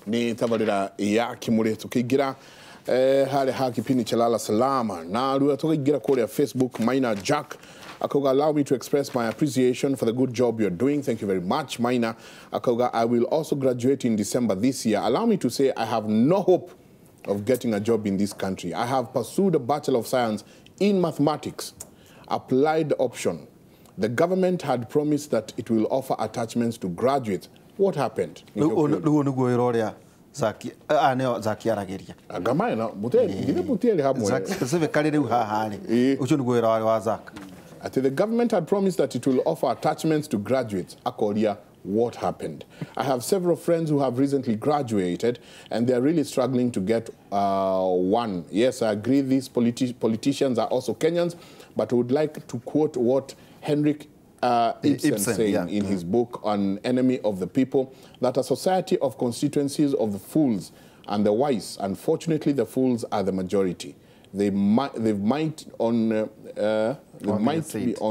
ni tabarira ya Kimuri tukigira hale haki pini chalala salama na ruwa tukigira kule ya Facebook Maina Jack Akoga, allow me to express my appreciation for the good job you're doing. Thank you very much, Maina. Akoga, I will also graduate in December this year. Allow me to say I have no hope of getting a job in this country. I have pursued a Bachelor of Science in Mathematics, applied the option. The government had promised that it will offer attachments to graduates. What happened? Zaki arageria agamaina muteli hamwe specifically leu hahari ucio niguira wa Zak. The government had promised that it will offer attachments to graduates. Akoria, what happened? I have several friends who have recently graduated and they are really struggling to get one. Yes, I agree these politicians are also Kenyans, but I would like to quote what Henrik Ibsen saying in his book on Enemy of the People, that a society of constituencies of the fools and the wise, unfortunately the fools are the majority. They might be on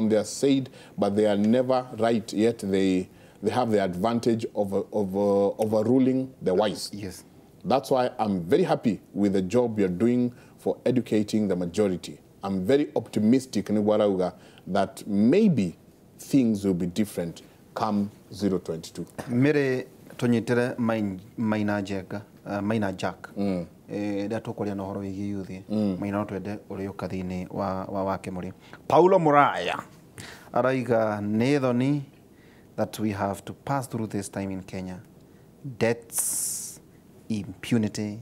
their side, but they are never right, yet they have the advantage of overruling the wise. Yes. That's why I'm very happy with the job you're doing for educating the majority. I'm very optimistic that maybe things will be different come 022. Mere tonyitire Maina Jack. Da tokoria no horo igi yuthi. Maina no twende uri ukathini wa Kimuri. Paulo Muraya araiga nethoni that we have to pass through this time in Kenya. Deaths, impunity,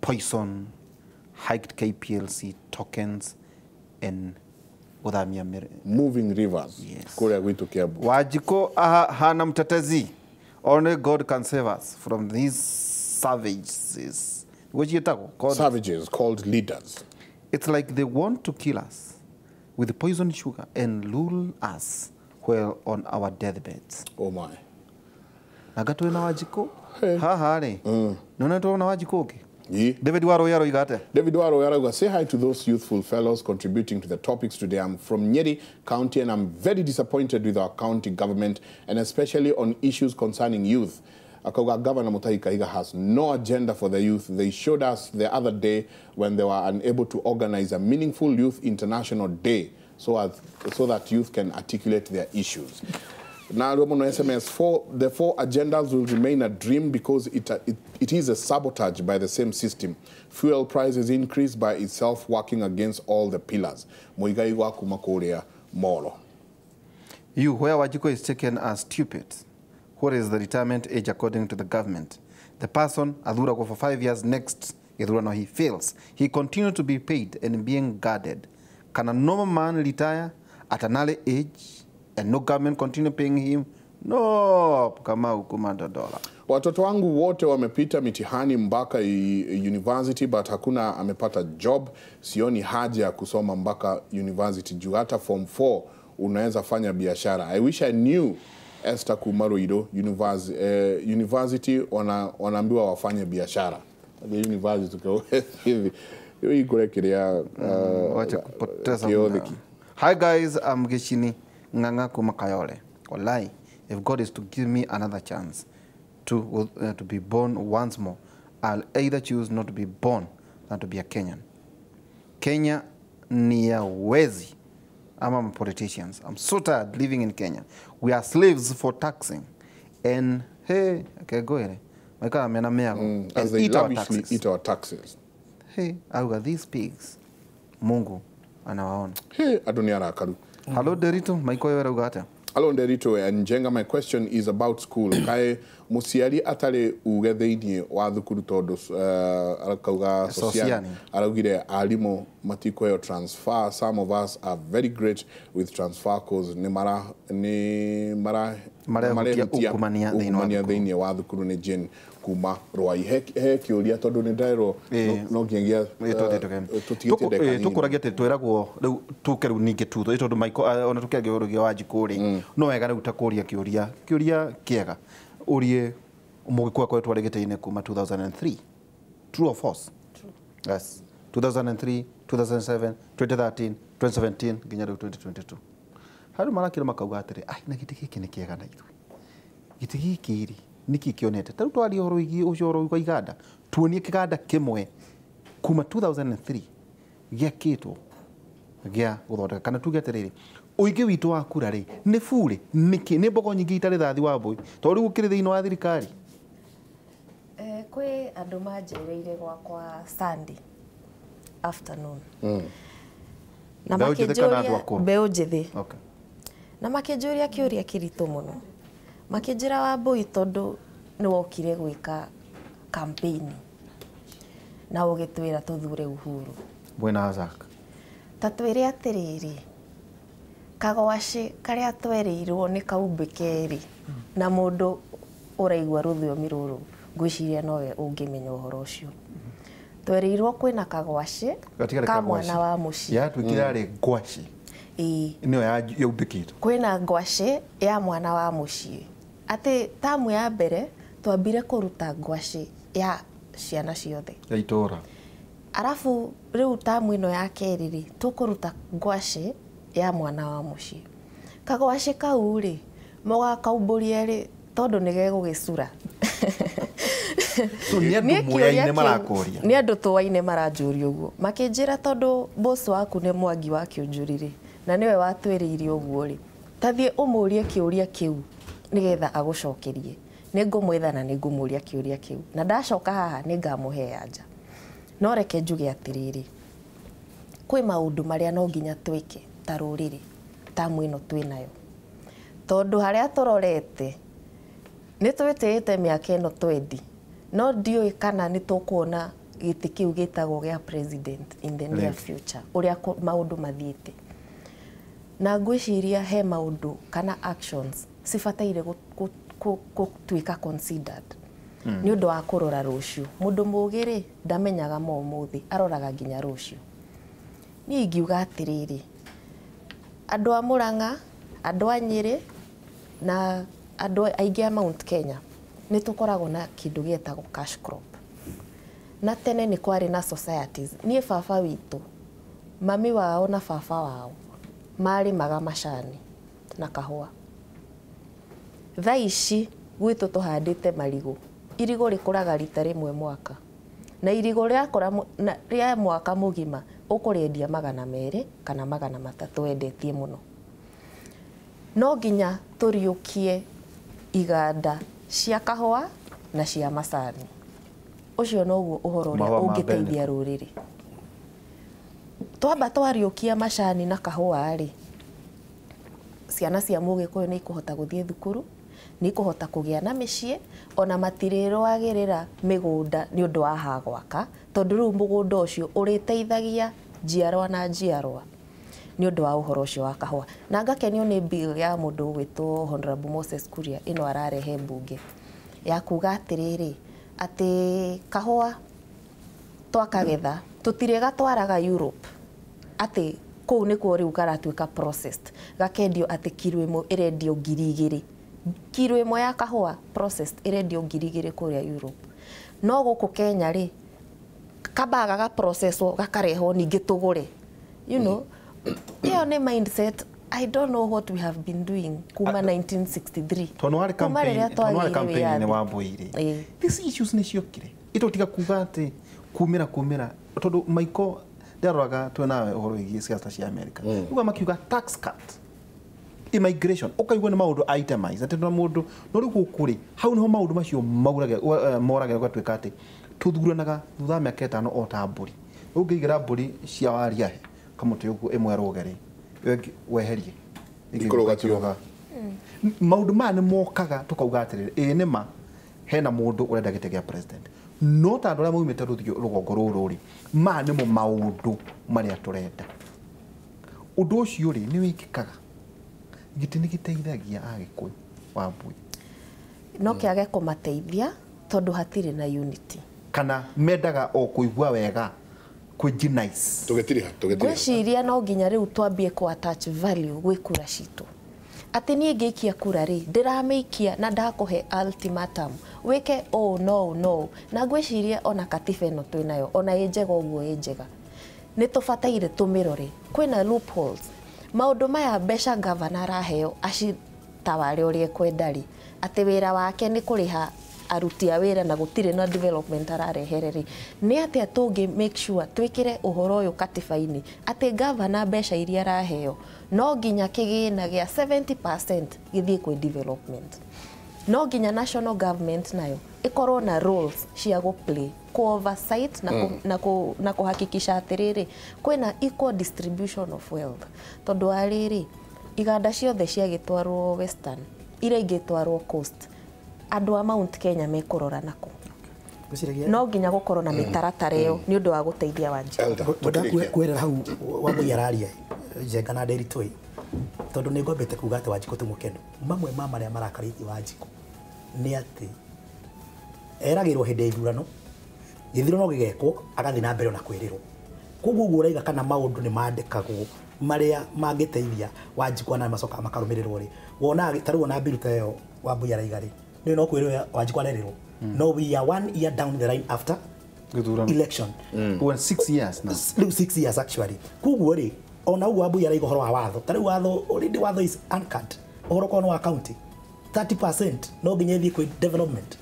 poison, hiked KPLC tokens, and moving rivers. Yes. Wanjiku hana mtetezi. Only God can save us from these savages. Savages called leaders. It's like they want to kill us with poison sugar and lull us while on our deathbeds. Oh my. Nagatu na Wanjiku? Ha hare. Nona to na Wanjiku ke? David Waro, say hi to those youthful fellows contributing to the topics today. I'm from Nyeri County and I'm very disappointed with our county government and especially on issues concerning youth. Governor Mutahi Kahiga has no agenda for the youth. They showed us the other day when they were unable to organize a meaningful Youth International Day so that youth can articulate their issues. Now, the four agendas will remain a dream because it is a sabotage by the same system. Fuel prices increase by itself, working against all the pillars. You, where Wanjiku is taken as stupid. What is the retirement age according to the government? The person, Adura, go for 5 years next, he fails. He continues to be paid and being guarded. Can a normal man retire at an early age? And no government continue paying him? No, kama hukumanda dola. Watoto wangu wote wamepita mitihani mpaka university but hakuna amepata job. Sioni haja ya kusoma mpaka university juu hata form 4 unaweza fanya biashara. I wish I knew Esther Kumaroido university wanaambiwa wafanye biashara. The university kwa hivi. Hiyo ikurekelea wacha kupoteza. Hi guys, I'm Geshini Nganga Kumakayole. Wallahi, if God is to give me another chance to be born once more, I'll either choose not to be born than to be a Kenyan. Kenya ni ya wezi. I'm politicians. I'm so tired living in Kenya. We are slaves for taxing. And hey, okay, go ahead. As they lavishly eat our taxes. Hey, Auga, these pigs, Mungu, anawaona. Hey, Adoniara Akaru. Hello, Derito. Hello, Derito. And Jenga, my question is about school. Kai musiari atare ugetheini wa thukuru tondu arauga sociani araugire alimo matiko transfer. Some of us are very great with transfer cause ni mara ukumania theini wa thukuru ni jen kuma rwai he kiuria tondu ni ndairo no ngiengia tukuragia te twiragwo riu tukeru ninge tutho tondu maiko ona tukiagia urugia Wanjiku ri no wega riu takuria kiuria kiega urie umugikwa kwa twaregete-ine kuma 2003. True or false? True. Yes. 2003, 2007, 2013, 2017 nginya 2022. Haru marakira makauga atiri ai na giti giki ni kiega na ithu. Giti giki ri niki kionete taru twari horo igi ucio horo kwa iganda tuonie kiganda kimwe kuma 2003 giakitwo gia guthondeka kana tuge atiriri uigi witu wa kura ri ni bure niki ni mbogo nyingi itari thathi wa mbui to riu ukiri thiini wa thirikari kwe andu manjereire gwakwa Sunday afternoon na makijuria mbeu njithi na makijuria kiuria kirito muno makijira wa mbui tondu ni wokire gwika campaign na ugitwira tuthure Uhuru bwena azaka tatwire atiriri kagwashi karia twerirwo ni kaumbikeri na mundu uraigwa ruthiomi ruru ngwiciria nowe ungimenya uhoro ucio twerirwo kwina kagwashi ka mwana wa muci ya twikirare ngwashi niyo yaumbikitwo kwina ngwashi ya mwana wa muci ati tamu ya mbere twambire kuruta ngwashi ya ciana ciothe ya itora arafu riu tamu ino ya keriri tukuruta ngwashi ya mwana wa muci kagwashi kau ri moga kaumburia ri tondu nigegugicura so ni andu muyaine marakoria ni andu tuwaine maranjuria uguo makinjira tondu boss waku ni Mwangi wa Kiunjuriri na niwe watwiririe uguo ri tathie umurie kiuria kiu nigetha agucokerie ningumwitha na ningumuria kiuria kiu na ndacoka haha ningamuhe anja no reke njuge atiriri kwi maundu maria no nginya twike ta ruriri tamu ino twinayo tondu haria turorete ni twitite miaka ino 20 no ndioi kana ni tukuona giti kiu gitagwo gia president in the near future uria maundu mathiite na ngwiciria he maundu kana actions sifataire gutwika considered ni undu wa kurora rucio mundu mugiri ndamenyaga mo muthi aroraga nginya rucio ni ingiuga atiriri andu a Murang'a andu a Nyeri na andu aingi a Mount Kenya ni tukoragwo na kindu gietagwo cash crop na tene ni kwari na societies nie baba witu mami wao na baba wao mari maga macani na kahua thaici gwitu tuhandite marigo irigo rikuraga rita rimwe mwaka na irigo ria mwaka mugima ukuriendia 200 kana 300 wendetie muno no nginya turiukie iganda cia kahua na cia macani ucio noguo uhoro uria ungiteithia ruriri twamba twariukia macani na kahua ri ciana cia Mugikuyu ni ikuhota guthie thukuru ni kuhota kugia na micii ona matirirwagirira migunda ni undu wa hagwaka tondu riu mugunda ucio uriteithagia njiarwa na njiarwa ni undu wa uhoro ucio wa kahua na ngakenio ni bill ya mundu gwitwo Honorable Moses Kuria ino ararehe bunge ya kuga atiriri ati kahua twakagetha tutirega twaraga Europe ati kou ni kuo riu karatwika processed gakendio ati kilo imwe irendio 2,000 kilo imwe ya kahua processed irendio 2,000 kuria Europe no guku Kenya ri kabaga ga processwo gakareho ningi tugure you know iyo ni mindset I don't know what we have been doing kuma 1963 tono wale campaign ni wambuire these issues ni ciokire ito tiga kuga ati kumira tondu Michael ndaroraga twena uhoro igi siasa cia America uga makiuga tax cut immigration ukaigwa ni maundu itemize ati no mundu no riu gukuri hau niho maundu macio morage gatwika ati tuthuranaga thutha miaka 5 o ta mburi ungigira mburi cia waria kamuti ugu imwe rogere weherie ikoroga maundu ma ni mokaga tukauga atiriri nima hena mundu urenda gite gia president no ta ndora muumite rugongo rururi ma ni mo maundu maria turenda undu ucio ri ni wikikaga giti ni giteithagia agikuyu wa mbui no kiage kumateithia tondu hatire na unity kana mendaga o kuigua wega kujinice tugetiriha gwiciria no nginya riu twambie ku attach value gwi kura citu ati nie ngikia kura ri ndirameikia na ndakuhe ultimatum wike no na gwiciria ona katiba ino twinayo ona ejega uguo ejega ni tubataire tumirore kwina loopholes maundu maya besha governor aheo bata wale uria kwendari ati wira wake ni kuriha aruti a wira na gutire na development ararehereri ni ati atungi make sure twikire uhoro uyu katiba-ini ati governor mbeca iria araheo no nginya kigina gia 70% githie kwi development no nginya national government nayo ikorwo na roles cia go play ko oversight na kuhakikisha atiriri kwina equal distribution of wealth tondu ariri iganda ciothe ciagitwarwo western ira igitwarwo coast andu a Mount Kenya mekurora nako no nginya gukorwo na mitaratara iyo ni undu wa guteithia Wanjiku kwera hau wa muyararia jenga na dairy toy tondu ni ngombete kuga ati Wanjiku tumukeno mamwe ma maria marakarithia Wanjiku ni ati eragirwo hindi ya ithurano githurano gigekwo agathi na mbere na kwirirwo koguo guo uraiga kana maundu ni mandikagwo maria mangiteithia Wanjiku na macoka makarumirirwo ri wona taruo na biru tayo wa mbuyara igari ni no kwirwo Wanjiku arerirwo no we are 1 year down the line after election when 6 years now 6 years actually koguo ri ona ugo mbuyara igo horo wa watho taruo watho already watho is uncut horo kono wa county 30% no nginya thie kwi development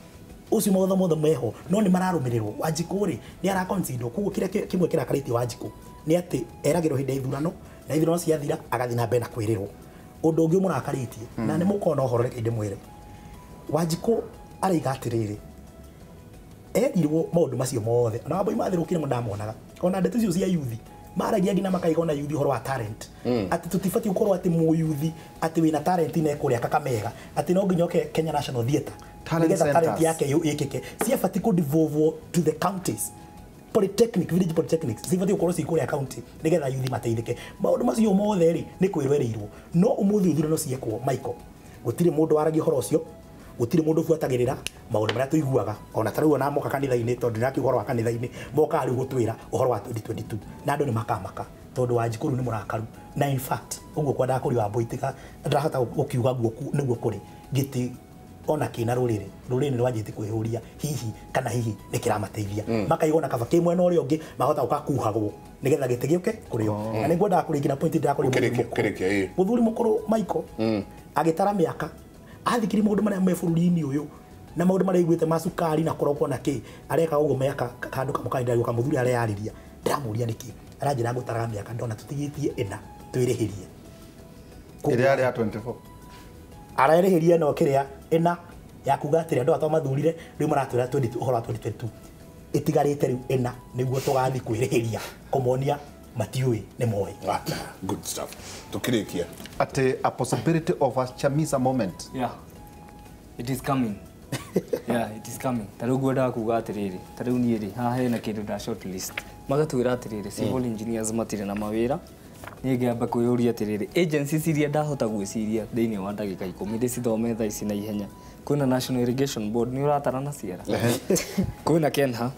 ucio motho meho no ni mararumirirwo Wanjiku ri ni ara consider koguo kira kimwe kirakariti Wanjiku ni ati eragirwo hindi ithurano na ithurano ciathira agathi na mbere na kwirirwo undu ungi murakaritie na ni mukona uhoro reke inde mwire Wanjiku ariga atiriri erirwo maundu macio mothe na waboi mathirukire mo ndamonaga ona ndeto icio cia yuthi maragia ngina makaigona yuthi horo wa talent ati tutifati ukorwo ati mu yuthi ati wina talent ine kuria Kakamega ati no nginyoke Kenya National Theatre talent yake yo ikeke siafati ku devolve to the counties polytechnic village polytechnics sifati ukorwo sikuria county nigetha yuthi mateithike maundu macio mothe ri ni kwirwerirwo no umuthi uthurano ciekwo Michael gutire mundu waragia horo ucio gutire mundu fuatagirira maundu maria tuiguaga ona taruo na moka kanitha-ini tondu naki uhoro wa kanitha-ini moka ari gutwira uhoro wa 2022 na andu ni makamaka tondu Wanjiku ni murakaru na in fact uguo kwenda kuri wa boitika ndarahota gukiuga guo niguo kuri giti ona kina ruriri rwanjite kwihuria hihi kana hihi nikiramateithia makaigona kaba kimwe no ri ungi mahota ukakuhagwo nigetha giti giuke kurio na ningwenda kurikina point ndakuri muthuri mukuru Michael agitara miaka athikiri maundu maria me bururi-ini uyu na maundu maria iguite macukari na koroko na ki areka uguo miaka kandu kamukanida yuka muthuri aria yariria ndiramuria niki aranjira ngutara miaka ndona tutigitie ina twirihirie iria ya 24 arareheria no kiria ina ya kuga atiri andu atwa mathurire riu maratwira 20 uhoro wa 2022 itigarite riu ina niguo tugathi kwirihiria kumonia matiui ni moy good stuff tukirikia at a possibility of a Chamisa moment it is coming it is coming taru gwenda kuga atiriri taru ni ri ha hena kindu da shortlist magatwira atiriri civil engineers matire na mawira ni ngamba kuyuria atiriri agencies iria ndahota gwiciria thiini wa ndagika 10 ndicithome tha ici na ihenya kwina National Irrigation Board ni uratarana ciara kwina Kenha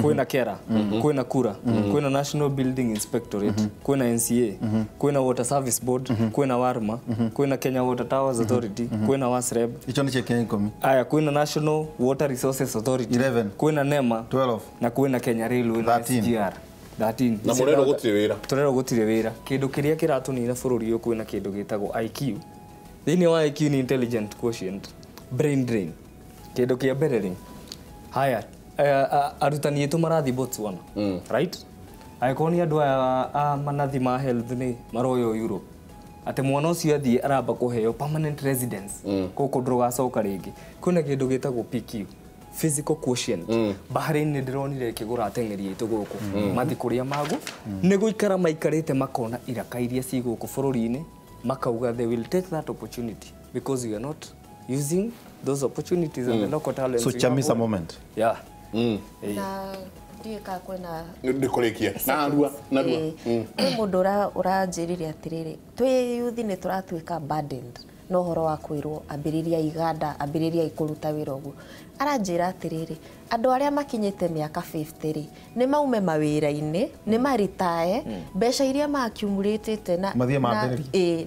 kwina Kera kwina Kura kwina National Building Inspectorate kwina NCA kwina Water Service Board kwina Warma kwina Kenya Water Towers Authority kwina Wasreb icho ni cheke ikomi aya kwina National Water Resources Authority 11 kwina NEMA 12 na kwina Kenya Railway na SGR 13 na murero gutire wira kindu kiria kiratunira bururi uyu kwina kindu gitagwo IQ thiini wa IQ ni intelligent quotient brain drain kindu kia mbere ri haya arutani yetu marathi Botswana right aikoni andu a manathi ma health ni maroyo Europe ate mwana ucio athie aramba kuheo permanent residence kuko ndrugacoka ringi kwina kindu gitagwo PQ physical quotient Bahrain ni ndironire kigura ateng'eri itu guku mathi kuria magu ni guikara maikarite makona iraka iria ci guku bururi-ini makauga they will take that opportunity because you are not using those opportunities and the local talents. So Chamisa moment. Yeah. Na ndiye ka kwena ndikurikia na rua mundu uranjirire atiriri twi yuthi ni turatwika burdened no horo wa kwirwo ambiriria iganda ambiriria ikuruta wira uguo aranjira atiriri andu aria makinyite miaka 50 ri ni maume mawira-ini ni maritae mbeca iria ma accumulated na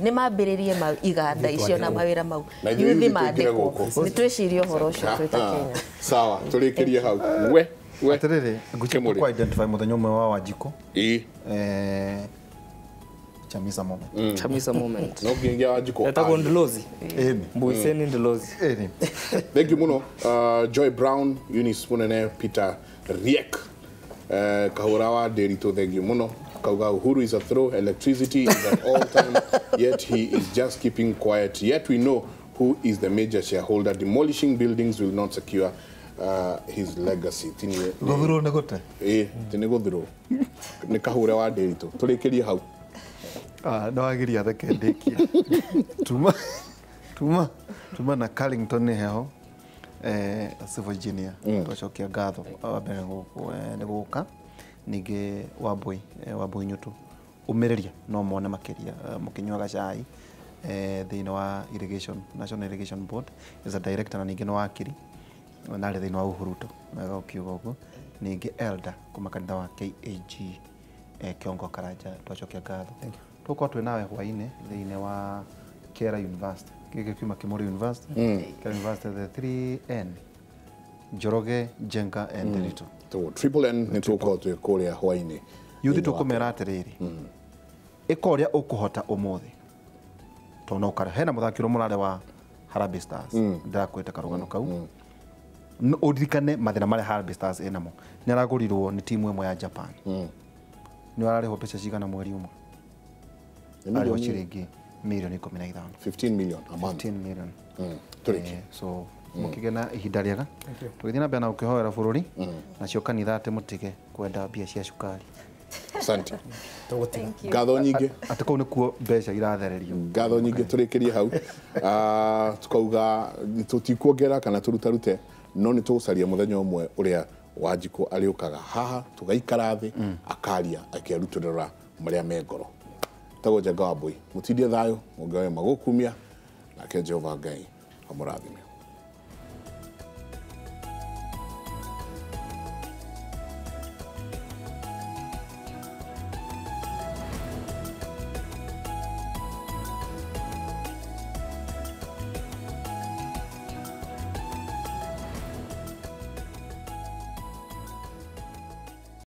ni mambiririe iganda icio na mawira mau yuthi mandikwo ni twicirie horo ucio twita Kenya sawa turikirie hau we atiriri nguche ku identify muthenya umwe wa Wanjiku Chamisa moment. Chamisa moment. No ngingia Wanjiku. Etagwo Ndilozi. Eni. Mbuiseni Ndilozi. Eni. Thank you muno. Joy Brown, Eunice Munene, Peter Riek. Kahurawa Derito, thank you muno. Kauga Uhuru is a throw, electricity is at all time, yet he is just keeping quiet. Yet we know who is the major shareholder. Demolishing buildings will not secure his legacy. Gothuro negote. Tine gothuro. Ni Kahurawa Derito. Tulekeria hau. No agiria theke ndekia. Tuma na Carlington ni heho. Civil engineer. Twacokia ngatho wabere nĩ gũka ningĩ Wambui Nyutu umereria no mone makiria mukinywaga cai thĩinĩ wa National Irrigation Board is a director na ningĩ no wakiri na rĩ thĩinĩ wa Uhuruto na ukiuga ũguo ningĩ elder kuma kanitha wa KAG Kiongo Karanja twacokia ngatho tuko twĩ nawe hwainĩ thĩinĩ wa Kera University gĩkĩ kiuma Kimuri University Kera University the 3N Njoroge Jenga and Derito to triple N nĩ tũkorwo twĩ kũrĩa hwainĩ yuthi tũkũmera atĩrĩrĩ ĩka ũrĩa ũkũhota ũmũthĩ tondũ no kare hena mũthaki ũrĩa mũrarĩ wa Harambee Stars ndakwĩte karũgano kau ũririkane mathĩna marĩa Harambee Stars ĩnamo nĩ aragũrirwo nĩ timu ĩmwe ya Japan nĩ ararĩhwo mbeca cigana mweri ũmwe arĩho ciringi milioni 15 15 million a month 15 million so mukigena ihinda rĩega tũgĩthiĩ na mbere na gũkĩhoera bũrũri nacio kanitha atĩ mũtige kwenda mbia cia cukari. Asante. Ngatho nyingĩ atĩ kũu nĩkuo mbeca irathererio. Ngatho nyingĩ tũrĩkĩrie hau tukauga tũtikuongerera kana tũrutarute no nĩ tũgũcaria mũthenya ũmwe ũrĩa Wanjiku arĩũkaga haha tũgaikara thĩ akaria akĩrutũrĩra marĩa me ngoro. Tagwo Njenga Wambui mutindie thayũ mũngawe magũkumia nake Jehova Ngai amũrathime.